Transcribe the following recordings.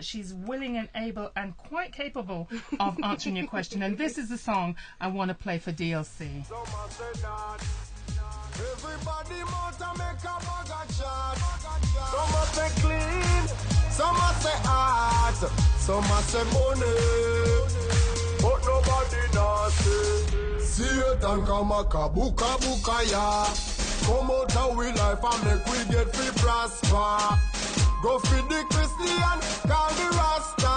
She's willing and able and quite capable of answering your question. And this is the song I want to play for DLC. Everybody must make a bag shot. Some must say clean, some must say art, some must say money, but nobody nasty. Satan come a kabuka buka ya. Come out of we life and make we get free prosper. Go feed the Christian, call the Rasta.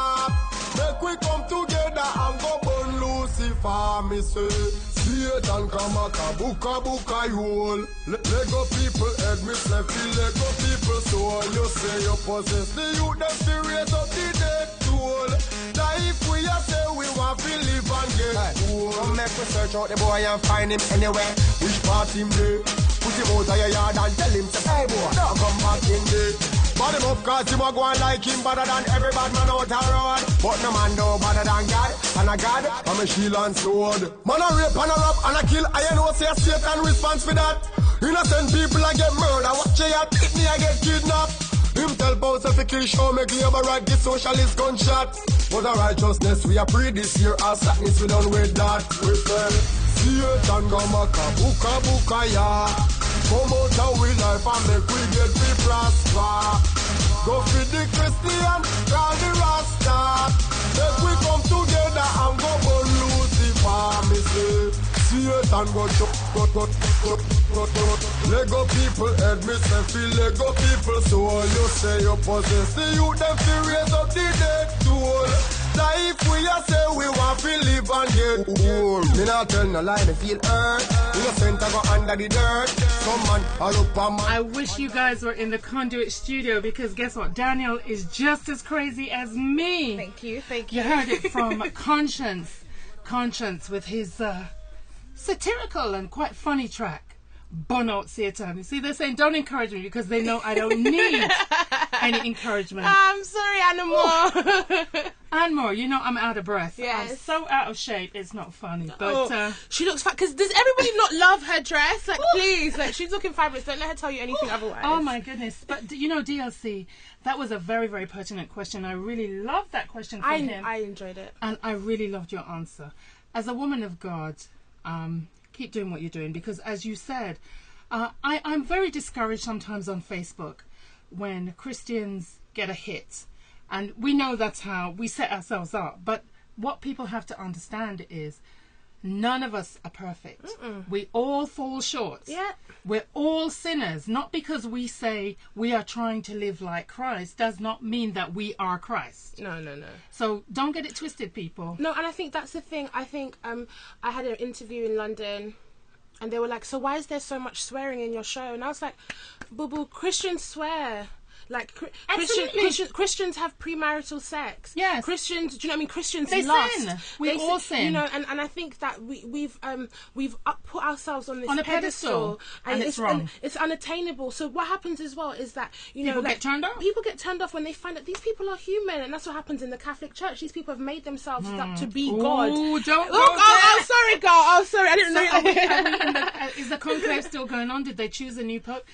Make we come together and go burn Lucifer, me say. Satan come a kabuka buka you. Lego people head me say feel Lego people soul. You say you possess the youth that to raise up the dead soul. Now if we a say we want to live and get cool. Come make we search out the boy and find him anywhere. Which part him there? Put him out of your yard and tell him say hey boy, now come back in there. But him up cause him a go on like him better than every bad man out the road. But no man no better than God. And a God, I'm a shield and sword. Man a rape and a rob and a kill. I know say Satan response for that. Innocent people a get murdered. Watch ya hit me I get kidnapped. Him tell boss if he kill show make labor right get socialist gunshot. But the righteousness we are pre this year. Our sadness we done with that. We say Satan come a kabuka buka ya. Come out of we life and make we get free prosper. Go feed the Christian, call the Rasta. Make we come together and go burn Lucifer, me say. Satan go Lego people head me say feel Lego people soul. You say you possess the youth them to raise up the dead soul. Now if we a say we want to live and get old. Me not tell no lie, me feel hurt. Innocent I go under the dirt. Some man all up on my... I wish you guys were in the Conduit studio because guess what? Danielle is just as crazy as me. Thank you. You heard it from Conscience with his satirical and quite funny track, Burnout Satan. You see, they're saying don't encourage me because they know I don't need any encouragement. I'm sorry, Animal. And more, you know I'm out of breath. Yes. I'm so out of shape, it's not funny. But she looks fat. Because does everybody not love her dress? Like, please, like she's looking fabulous. Don't let her tell you anything otherwise. Oh my goodness. But you know, DLC, that was a very, very pertinent question. I really loved that question from him. I enjoyed it. And I really loved your answer. As a woman of God, keep doing what you're doing because as you said, I'm very discouraged sometimes on Facebook when Christians get a hit. And we know that's how we set ourselves up. But what people have to understand is none of us are perfect. We all fall short. Yeah. We're all sinners. Not because we say we are trying to live like Christ does not mean that we are Christ. No. So don't get it twisted, people. No, and I think that's the thing. I think I had an interview in London and they were like, so why is there so much swearing in your show? And I was like, boo, Christians swear. Like Christians have premarital sex. Yes. Christians, do you know what I mean? Christians they lust. Sin. We all sin. You know, and I think that we've put ourselves on this pedestal and it's wrong. It's unattainable. So what happens as well is that people get turned off. People get turned off when they find that these people are human, and that's what happens in the Catholic Church. These people have made themselves up to be God. Oh, don't go oh, sorry, girl. Oh, sorry, I didn't know. Is the conclave still going on? Did they choose a new pope?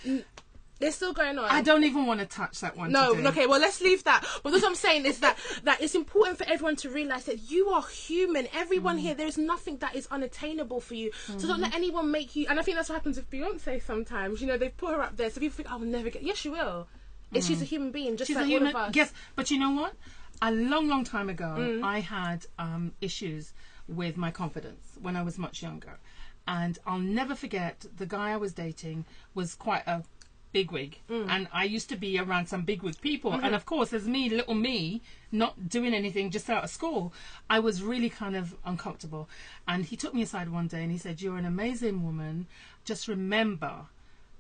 They're still going on. I don't even want to touch that one. No, today. okay, well, let's leave that. But what I'm saying is that it's important for everyone to realise that you are human. Everyone here, there's nothing that is unattainable for you. So don't let anyone make you... And I think that's what happens with Beyonce sometimes. You know, they put her up there, so people think, I will never get... Yes, she will. She's a human being, just like all of us. Yes, but you know what? A long time ago, I had issues with my confidence when I was much younger. And I'll never forget, the guy I was dating was quite a bigwig, and I used to be around some bigwig people, and of course as me, little me, not doing anything, just out of school, I was really kind of uncomfortable. And he took me aside one day and he said, you're an amazing woman, just remember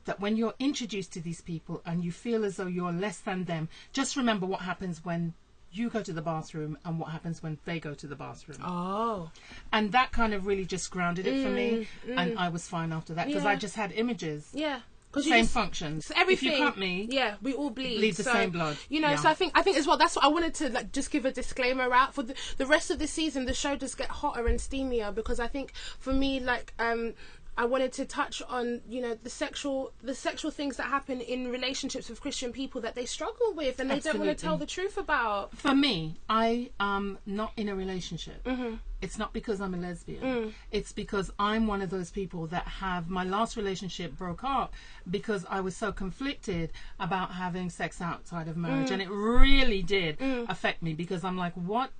that when you're introduced to these people and you feel as though you're less than them, just remember what happens when you go to the bathroom and what happens when they go to the bathroom. Oh. And that kind of really just grounded it for me, and I was fine after that because I just had images. Yeah. Same functions. So everything. If you cut me, we all bleed. Bleed the same blood. You know, so I think as well. That's what I wanted to just give a disclaimer out for the rest of the season. The show does get hotter and steamier because I think for me, I wanted to touch on, you know, the sexual things that happen in relationships with Christian people that they struggle with and they don't want to tell the truth about. For me, I am not in a relationship. It's not because I'm a lesbian. It's because I'm one of those people that my last relationship broke up because I was so conflicted about having sex outside of marriage. And it really did affect me, because I'm like, what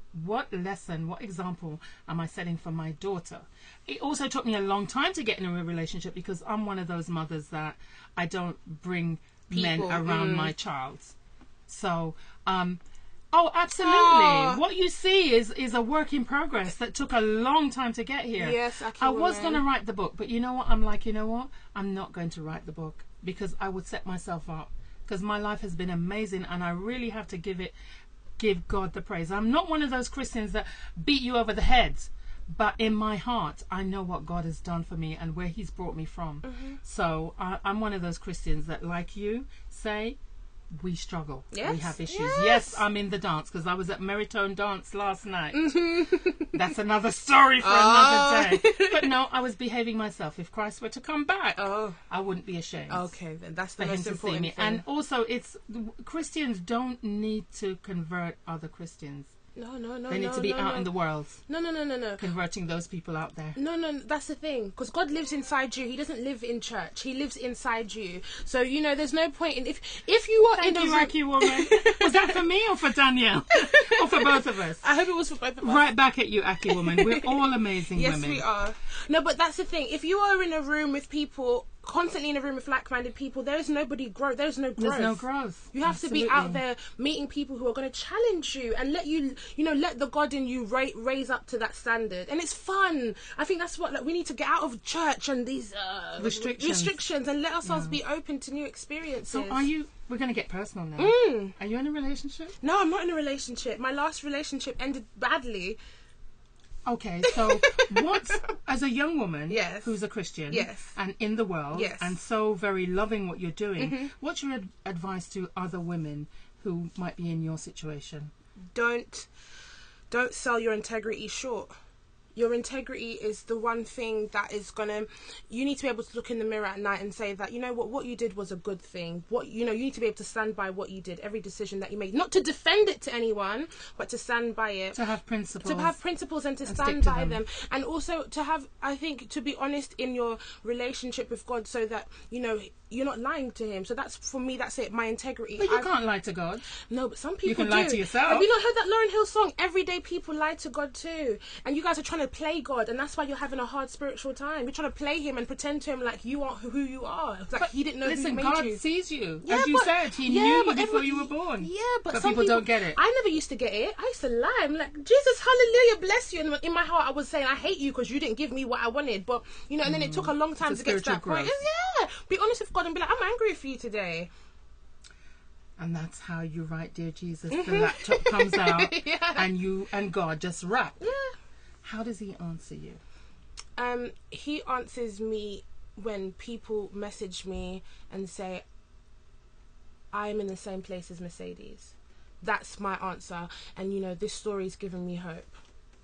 lesson, what example am I setting for my daughter? It also took me a long time to get in a relationship, because I'm one of those mothers that I don't bring men around my child. So, oh, absolutely. Oh. What you see is a work in progress that took a long time to get here. Yes, I was going to write the book, but you know what? I'm like, you know what? I'm not going to write the book, because I would set myself up, because my life has been amazing and I really have to give God the praise. I'm not one of those Christians that beat you over the head, but in my heart I know what God has done for me and where he's brought me from. So I'm one of those Christians that, like you say, we struggle. Yes. We have issues. Yes, I'm in the dance, because I was at Meritone Dance last night. That's another story for another day. But no, I was behaving myself. If Christ were to come back, I wouldn't be ashamed. Okay, then that's the for him most to see important me. thing. And also, Christians don't need to convert other Christians. No. They need to be out in the world. No. Converting those people out there. No, that's the thing. Because God lives inside you. He doesn't live in church. He lives inside you. So, you know, there's no point in... If you are in a room... Thank you, woman. Was that for me or for Danielle? Or for both of us? I hope it was for both of us. Right back at you, Aki woman. We're all amazing women. Yes, we are. No, but that's the thing. If you are in a room with people... constantly in a room with like-minded people, there's no growth. There's no growth. You have to be out there meeting people who are going to challenge you and let you let the God in you raise up to that standard. And it's fun. I think that's what we need to get out of church and these restrictions and let ourselves be open to new experiences. So we're going to get personal now. Are you in a relationship? No, I'm not in a relationship. My last relationship ended badly. Okay, so as a young woman who's a Christian and in the world and so very loving what you're doing, what's your advice to other women who might be in your situation? Don't sell your integrity short. Your integrity is the one thing that is you need to be able to look in the mirror at night and say that, you know what you did was a good thing. You need to be able to stand by what you did, every decision that you made. Not to defend it to anyone, but to stand by it. To have principles. And to stand by them. And also to have, I think, to be honest in your relationship with God, so that, you're not lying to him. So for me, that's it. My integrity. But you can't lie to God. No, but some people You can lie to yourself. Have you not heard that Lauryn Hill song? Everyday people lie to God too. And you guys are trying to play God, and that's why you're having a hard spiritual time. You're trying to play him and pretend to him like you are who you are. It's like he didn't know who made God you. sees you. As you said, he knew you before you were born. Yeah, but some some people don't get it. I never used to get it. I used to lie. I'm like, Jesus, hallelujah, bless you. And in my heart, I was saying, I hate you because you didn't give me what I wanted. But, and then it took a long time to get to that point. Be honest with God and be like, I'm angry for you today. And that's how you write, Dear Jesus. The laptop comes out and you and God just rap. Yeah. How does he answer you? He answers me when people message me and say, I'm in the same place as Mercedes. That's my answer. And, this story's given me hope.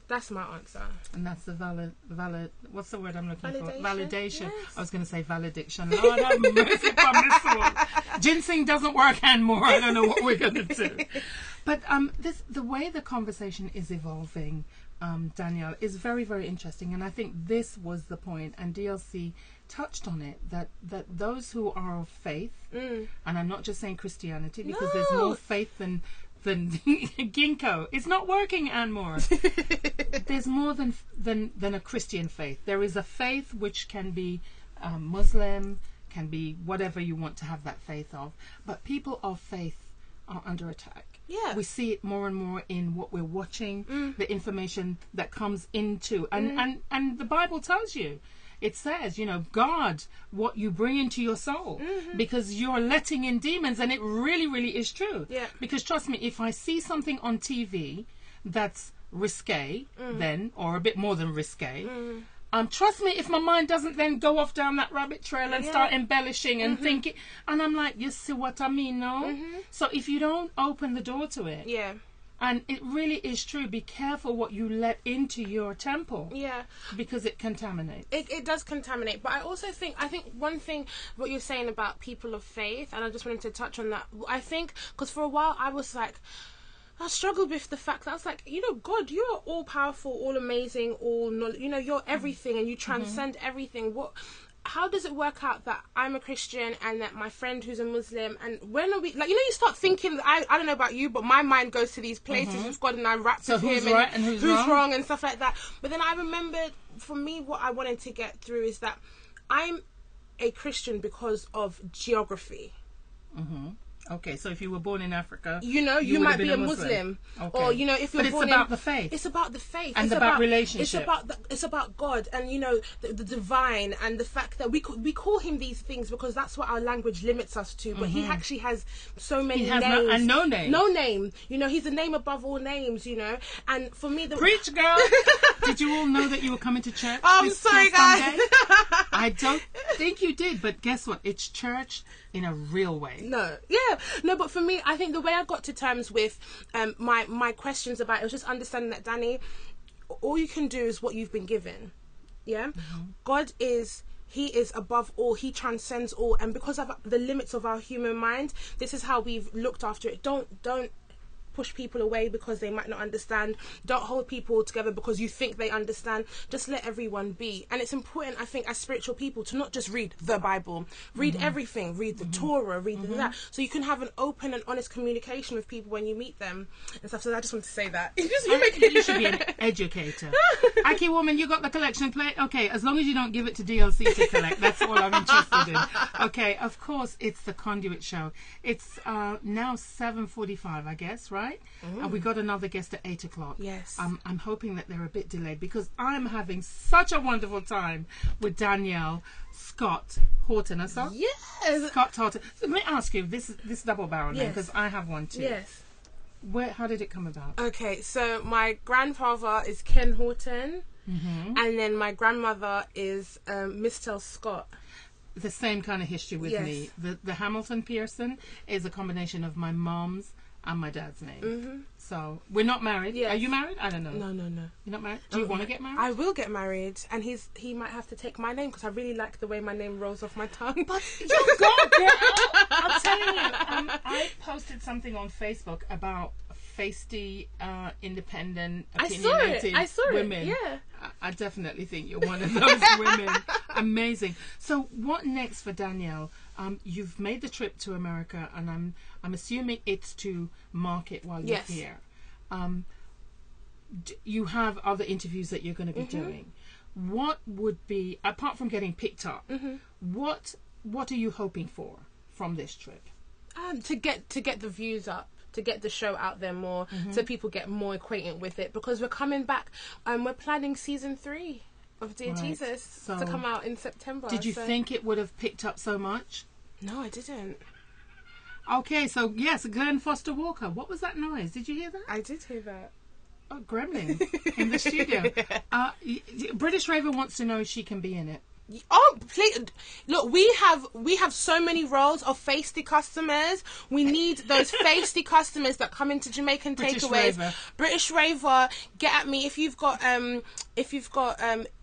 That's my answer. And that's the valid. What's the word I'm looking for? Validation. Yes. I was going to say valediction. Lord have mercy upon this one. Ginseng doesn't work anymore. I don't know what we're going to do. But the way the conversation is evolving, Danielle, is very, very interesting. And I think this was the point. And DLC touched on it, that those who are of faith, and I'm not just saying Christianity, because there's more faith than ginkgo. It's not working anymore. There's more than a Christian faith. There is a faith which can be Muslim, can be whatever you want to have that faith of. But people of faith are under attack. Yeah. We see it more and more in what we're watching, the information that comes into, and the Bible tells you. It says, guard what you bring into your soul, because you're letting in demons, and it really, really is true. Yeah. Because trust me, if I see something on TV that's risque, then, or a bit more than risque, trust me, if my mind doesn't then go off down that rabbit trail and start embellishing and thinking, and I'm like, you see what I mean, no? So if you don't open the door to it, And it really is true. Be careful what you let into your temple. Yeah. Because it contaminates. It does contaminate. But I also think one thing, what you're saying about people of faith, and I just wanted to touch on that. I think, because for a while I was like, I struggled with the fact that I was like, God, you are all powerful, all amazing, all knowledge, you're everything and you transcend everything. How does it work out that I'm a Christian and that my friend who's a Muslim, and when are we, like, you start thinking, I don't know about you, but my mind goes to these places with God, and I rap with who's him right and who's wrong and stuff like that. But then I remembered, for me, what I wanted to get through is that I'm a Christian because of geography. Okay, so if you were born in Africa, you might be a Muslim. Okay. Or if you're born it's about the faith. It's about the faith. And it's about relationship. It's about God, and the divine, and the fact that we call him these things because that's what our language limits us to. But he actually has so many names. No name. No name. He's a name above all names. And for me, preach, girl. Did you all know that you were coming to church? I'm sorry, guys. I don't think you did, but guess what? It's church in a real way. No, but for me, I think the way I got to terms with my questions about it was just understanding that, Danny, all you can do is what you've been given. Yeah? God he is above all. He transcends all. And because of the limits of our human mind, this is how we've looked after it. Don't push people away because they might not understand. Don't hold people together because you think they understand. Just let everyone be. And it's important, I think, as spiritual people, to not just read the Bible, read everything, read the Torah, read that, so you can have an open and honest communication with people when you meet them and stuff. So I just want to say that. You should be an educator. Aki woman, you got the collection plate? Okay, as long as you don't give it to DLC to collect, that's all I'm interested in. Okay, of course, it's the Conduit show. It's now 7:45, I guess, right? And we got another guest at 8 o'clock. Yes. I'm hoping that they're a bit delayed because I'm having such a wonderful time with Danielle Scott-Haughton. Yes. Scott-Haughton. So let me ask you this double barrel name, Yes. because I have one too. Yes. How did it come about? Okay, so my grandfather is Ken Haughton, and then my grandmother is Miss Tel Scott. The same kind of history with me. The Hamilton Pearson is a combination of my mom's and my dad's name. So we're not married. Yes. Are you married? I don't know. No. You're not married? Do you want to get married? I will get married, and he might have to take my name because I really like the way my name rolls off my tongue. But you go, girl. I'm telling you. I posted something on Facebook about feisty, independent, opinionated I saw women. it. Yeah. I definitely think you're one of those women. Amazing. So what next for Danielle? You've made the trip to America, and I'm assuming it's to market while you're here. You have other interviews that you're going to be doing. What would be, apart from getting picked up, what are you hoping for from this trip? To get the views up, to get the show out there more, so people get more acquainted with it, because we're coming back. We're planning season 3 of Dear Jesus to come out in September. Did you think it would have picked up so much? No, I didn't. Okay, so yes, Glenn Foster Walker. What was that noise? Did you hear that? I did hear that. Oh, gremlin in the studio. British Raven wants to know if she can be in it. Oh, please. Look, we have so many roles of feisty customers. We need those feisty customers that come into Jamaican British takeaways. Raver. British Raver, get at me if you've got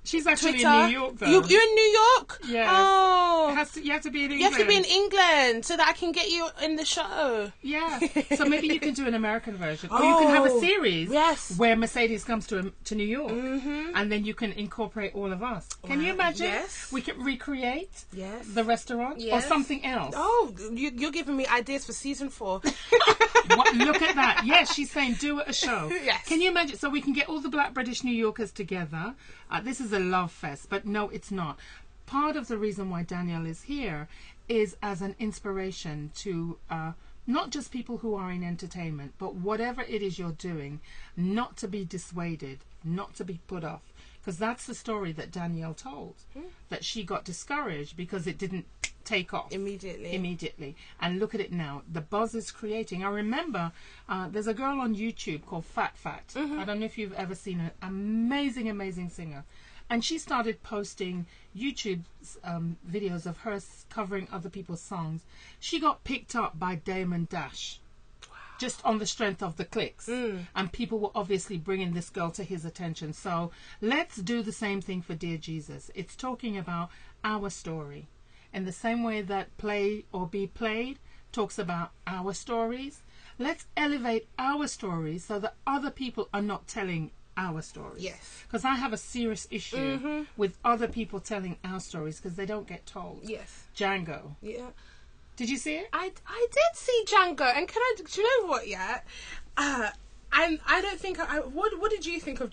She's actually Twitter. in New York, though. You're in New York? Yeah. Oh. You have to be in England. You have to be in England so that I can get you in the show. Yeah. So maybe you can do an American version. Or you can have a series where Mercedes comes to New York. And then you can incorporate all of us. Can you imagine? Yes. We can recreate the restaurant or something else. Oh, you're giving me ideas for season 4. Look at that. Yes, she's saying do a show. Yes. Can you imagine? So we can get all the Black British New Yorkers together. This is a love fest, but no, it's not. Part of the reason why Danielle is here is as an inspiration to not just people who are in entertainment, but whatever it is you're doing, not to be dissuaded, not to be put off. Because that's the story that Danielle told, that she got discouraged because it didn't take off immediately. And look at it now, the buzz is creating. I remember there's a girl on YouTube called Fat. I don't know if you've ever seen her. Amazing singer. And she started posting YouTube videos of her covering other people's songs. She got picked up by Damon Dash. Wow. just on the strength of the clicks. And people were obviously bringing this girl to his attention. So let's do the same thing for Dear Jesus. It's talking about our story. In the same way that Play or Be Played talks about our stories, let's elevate our stories so that other people are not telling our stories. Yes. Because I have a serious issue with other people telling our stories because they don't get told. Yes. Django. Yeah. Did you see it? I did see Django, and do you know what? Yeah, and I don't think what did you think of